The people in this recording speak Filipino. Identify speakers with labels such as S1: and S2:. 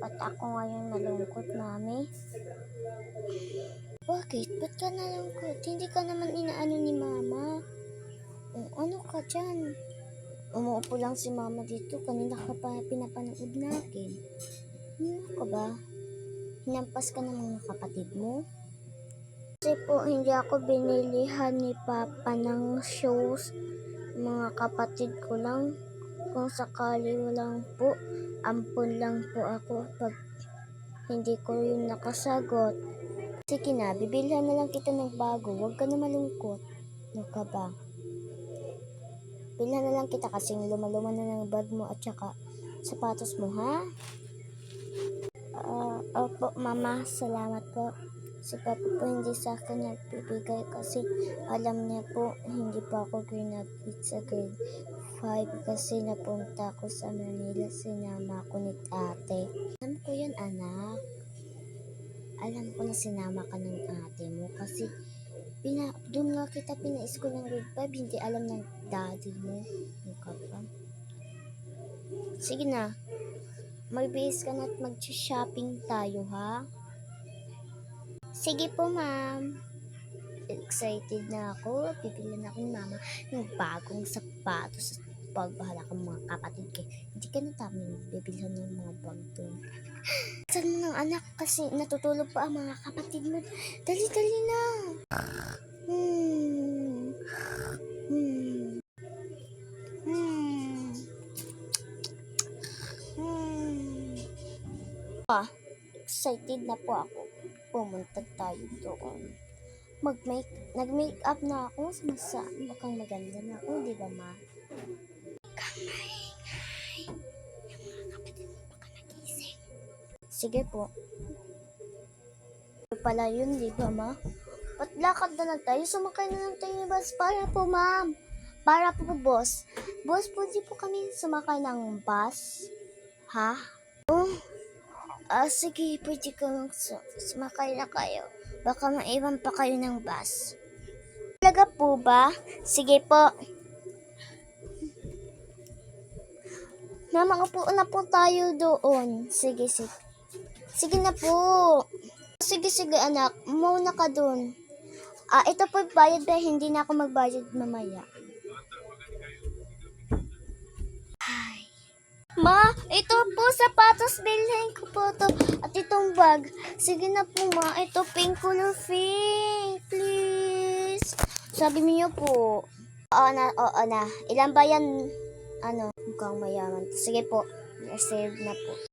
S1: At ako ngayon malungkot, Mami. Bakit? Ba't ka nalungkot? Hindi ka naman inaano ni Mama. Ano ka dyan? Umuupo lang si Mama dito. Kanina ka pa pinapanood natin. Ano ka ba? Hinampas ka ng mga kapatid mo? Kasi po, hindi ako binilihan ni Papa ng shows. Mga kapatid ko lang. Kung sakali walang po, ampun lang po ako pag hindi ko yun nakasagot. Sige na, bibilhan na lang kita ng bago. Huwag ka na malungkot. Ano ka ba? Bilhan na lang kita kasing lumaluma na ng bag mo at saka sapatos mo, ha? Opo, Mama. Salamat po. Si Papa po hindi sa akin nagbibigay kasi alam niya po hindi pa ako graduate sa grade 5 kasi napunta ako sa Manila, sinama ko ni ate. Alam ko yan, anak. Alam ko na sinama ka ng ate mo kasi doon nga kita pina-school ng grade 5, hindi alam ng daddy mo. Sige na, magbihis ka na at mag-shopping tayo, ha? Sige po, Ma'am. Excited na ako. Bibili na ako ni Mama ng bagong sapatos at pagbahala ka mga kapatid ko. Hindi ka na tamang bibilhan ng mga bag doon. Saan mo ng anak kasi natutulog pa ang mga kapatid mo. Dali-dali na. Excited na po ako. Pumunta tayo doon. Nag-make up na ako. Mukhang maganda na ako, di ba, Ma? Kamay. Yung mga kapatid mo baka nagising. Sige po. Pala yun, di ba, Ma? Patlakad na lang tayo. Sumakay na lang tayo ng bus. Para po, Ma'am. Para po, Boss. Boss, pwede po kami sumakay ng bus? Ha? Sige, pwede kang sumakay na kayo. Baka maiwan pa kayo ng bus. Talaga po ba? Sige po. Mama, upo na po tayo doon. Sige. Sige na po. Sige, anak. Muna ka doon. Ito po bayad ba? Hindi na ako magbayad mamaya. Ma, ito po sapatos, bilhin ko po to. At itong bag. Sige na po, Ma. Ito pink color pink. Please. Sabi niyo po. Oo na. Ilan ba yan? Mukhang mayaman. Sige po. Save na po.